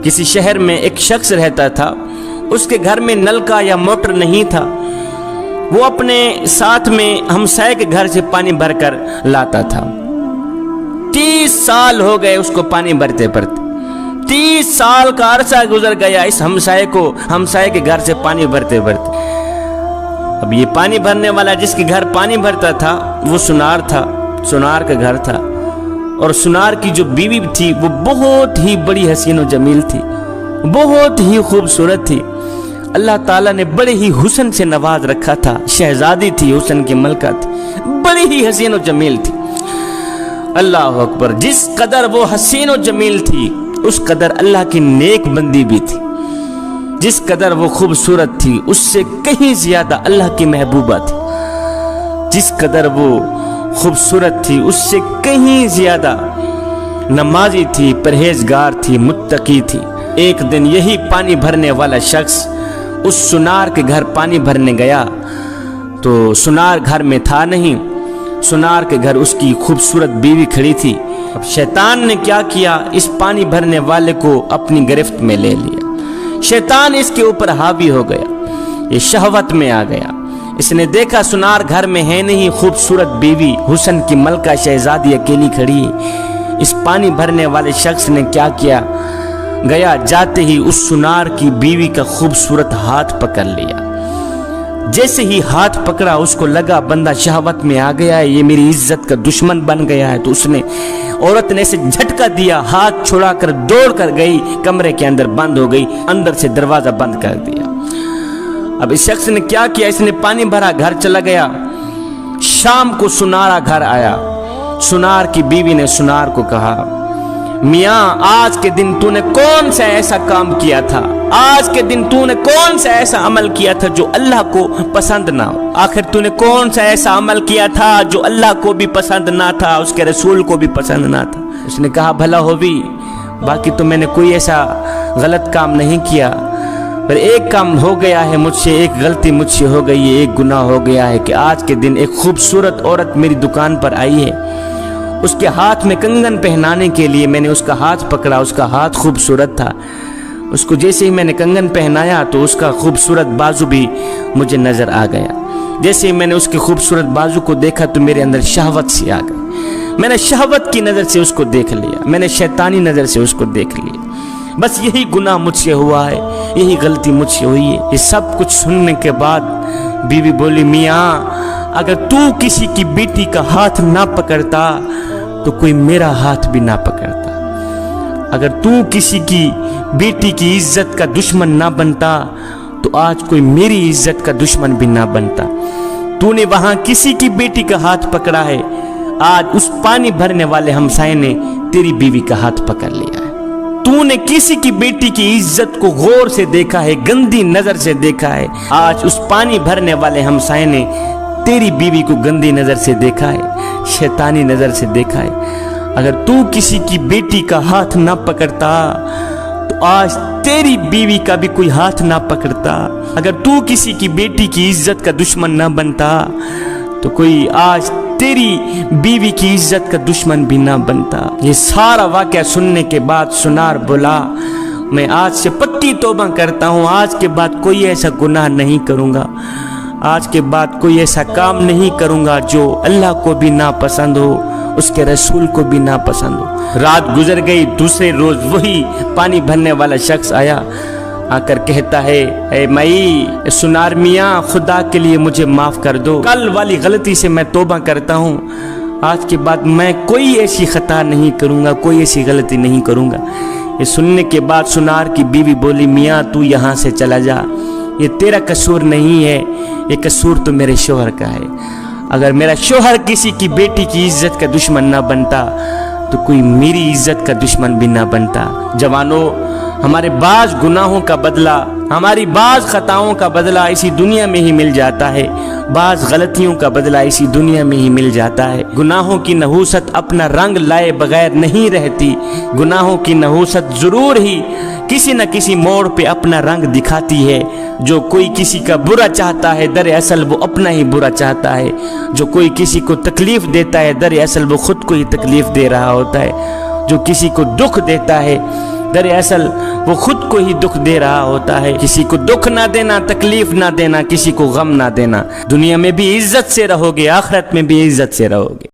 کسی شہر میں ایک شخص رہتا تھا، اس کے گھر میں نل کا یا موٹر نہیں تھا۔ وہ اپنے ساتھ میں ہمسائے کے گھر سے پانی بھر کر لاتا تھا۔ 30 سال ہو گئے اس کو پانی بھرتے بھرتے، 30 سال کا عرصہ گزر گیا اس ہمسائے کے گھر سے پانی بھرتے بھرتے۔ اب یہ پانی بھرنے والا جس کے گھر پانی بھرتا تھا وہ سنار تھا، سنار کا گھر تھا، اور سنار کی جو بیوی تھی وہ بہت ہی بڑی حسین و جمیل تھی، بہت ہی خوبصورت تھی۔ اللہ تعالیٰ نے بڑے ہی حسن سے نواز رکھا تھا، شہزادی تھی، حسن کی ملکہ تھی، بڑی ہی حسین و جمیل تھی۔ اللہ اکبر، جس قدر وہ حسین و جمیل تھی اس قدر اللہ کی نیک بندی بھی تھی، جس قدر وہ خوبصورت تھی اس سے کہیں زیادہ اللہ کی محبوبہ تھی، جس قدر وہ خوبصورت تھی اس سے کہیں زیادہ نمازی تھی، پرہیزگار تھی، متقی تھی۔ ایک دن یہی پانی بھرنے والا شخص اس سنار کے گھر پانی بھرنے گیا تو سنار گھر میں تھا نہیں، سنار کے گھر اس کی خوبصورت بیوی کھڑی تھی۔ اب شیطان نے کیا کیا، اس پانی بھرنے والے کو اپنی گرفت میں لے لیا، شیطان اس کے اوپر حاوی ہو گیا، یہ شہوت میں آ گیا۔ اس نے دیکھا سنار گھر میں ہے نہیں، خوبصورت بیوی، حسن کی ملکہ شہزادی اکیلی کھڑی ہے۔ اس پانی بھرنے والے شخص نے کیا کیا، گیا جاتے ہی اس سنار کی بیوی کا خوبصورت ہاتھ پکڑ لیا۔ جیسے ہی ہاتھ پکڑا اس کو لگا بندہ شہوت میں آ گیا ہے، یہ میری عزت کا دشمن بن گیا ہے، تو اس نے عورت نے اسے جھٹکا دیا، ہاتھ چھڑا کر دوڑ کر گئی، کمرے کے اندر بند ہو گئی، اندر سے دروازہ بند کر دیا۔ اب اس شخص نے کیا کیا، اس نے پانی بھرا، گھر چلا گیا۔ شام کو سنارا گھر آیا، سنار کی بیوی نے سنار کو کہا، میاں آج کے دن تو نے کون سا ایسا کام کیا تھا، آج کے دن تو نے کون سا ایسا عمل کیا تھا جو اللہ کو پسند نہ ہو، آخر تو نے کون سا ایسا عمل کیا تھا جو اللہ کو بھی پسند نہ تھا، اس کے رسول کو بھی پسند نہ تھا۔ اس نے کہا بھلا ہو بھی، باقی تو میں نے کوئی ایسا غلط کام نہیں کیا، پر ایک کام ہو گیا ہے مجھ سے، ایک غلطی مجھ سے ہو گئی ہے، ایک گناہ ہو گیا ہے کہ آج کے دن ایک خوبصورت عورت میری دکان پر آئی ہے، اس کے ہاتھ میں کنگن پہنانے کے لیے میں نے اس کا ہاتھ پکڑا، اس کا ہاتھ خوبصورت تھا، اس کو جیسے ہی میں نے کنگن پہنایا تو اس کا خوبصورت بازو بھی مجھے نظر آ گیا، جیسے ہی میں نے اس کے خوبصورت بازو کو دیکھا تو میرے اندر شہوت سی آ گئی، میں نے شہوت کی نظر سے اس کو دیکھ لیا، میں نے شیطانی نظر سے اس کو دیکھ لیا، بس یہی گناہ مجھ سے ہوا ہے، یہی غلطی مجھ سے ہوئی ہے۔ یہ سب کچھ سننے کے بعد بیوی بولی، میاں اگر تو کسی کی بیٹی کا ہاتھ نہ پکڑتا تو کوئی میرا ہاتھ بھی نہ پکڑتا، اگر تو کسی کی بیٹی کی عزت کا دشمن نہ بنتا تو آج کوئی میری عزت کا دشمن بھی نہ بنتا۔ تو نے وہاں کسی کی بیٹی کا ہاتھ پکڑا ہے، آج اس پانی بھرنے والے ہمسائے نے تیری بیوی کا ہاتھ پکڑ لیا ہے۔ تو نے کسی کی بیٹی کی عزت کو غور سے دیکھا ہے، گندی نظر سے دیکھا ہے، آج اس پانی بھرنے والے ہمسائے نے تیری بیوی کو گندی نظر سے دیکھا ہے، شیطانی نظر سے دیکھا ہے۔ اگر تو کسی کی بیٹی کا ہاتھ نہ پکڑتا تو آج تیری بیوی کا بھی کوئی ہاتھ نہ پکڑتا، اگر تو کسی کی بیٹی کی عزت کا دشمن نہ بنتا تو کوئی آج تیری بیوی کی عزت کا دشمن بھی نہ بنتا۔ یہ سارا واقعہ سننے کے بعد سنار بولا، میں آج سے پکی توبہ کرتا ہوں، آج کے بعد کوئی ایسا گناہ نہیں کروں گا، آج کے بعد کوئی ایسا کام نہیں کروں گا جو اللہ کو بھی ناپسند ہو، اس کے رسول کو بھی ناپسند ہو۔ رات گزر گئی، دوسرے روز وہی پانی بھرنے والا شخص آیا، آ کر کہتا ہے، اے مائی سنار میاں خدا کے لیے مجھے معاف کر دو، کل والی غلطی سے میں توبہ کرتا ہوں، آج کے بعد میں کوئی ایسی خطا نہیں کروں گا، کوئی ایسی غلطی نہیں کروں گا۔ یہ سننے کے بعد سنار کی بیوی بولی، میاں تو یہاں سے چلا جا، یہ تیرا قصور نہیں ہے، یہ قصور تو میرے شوہر کا ہے، اگر میرا شوہر کسی کی بیٹی کی عزت کا دشمن نہ بنتا تو کوئی میری عزت کا دشمن بھی نہ بنتا۔ جوانوں، ہمارے بعض گناہوں کا بدلہ، ہماری بعض خطاؤں کا بدلہ اسی دنیا میں ہی مل جاتا ہے، بعض غلطیوں کا بدلہ اسی دنیا میں ہی مل جاتا ہے۔ گناہوں کی نحوست اپنا رنگ لائے بغیر نہیں رہتی، گناہوں کی نحوست ضرور ہی کسی نہ کسی موڑ پہ اپنا رنگ دکھاتی ہے۔ جو کوئی کسی کا برا چاہتا ہے دراصل وہ اپنا ہی برا چاہتا ہے، جو کوئی کسی کو تکلیف دیتا ہے دراصل وہ خود کو ہی تکلیف دے رہا ہوتا ہے، جو کسی کو دکھ دیتا ہے دراصل وہ خود کو ہی دکھ دے رہا ہوتا ہے۔ کسی کو دکھ نہ دینا، تکلیف نہ دینا، کسی کو غم نہ دینا، دنیا میں بھی عزت سے رہو گے، آخرت میں بھی عزت سے رہو گے۔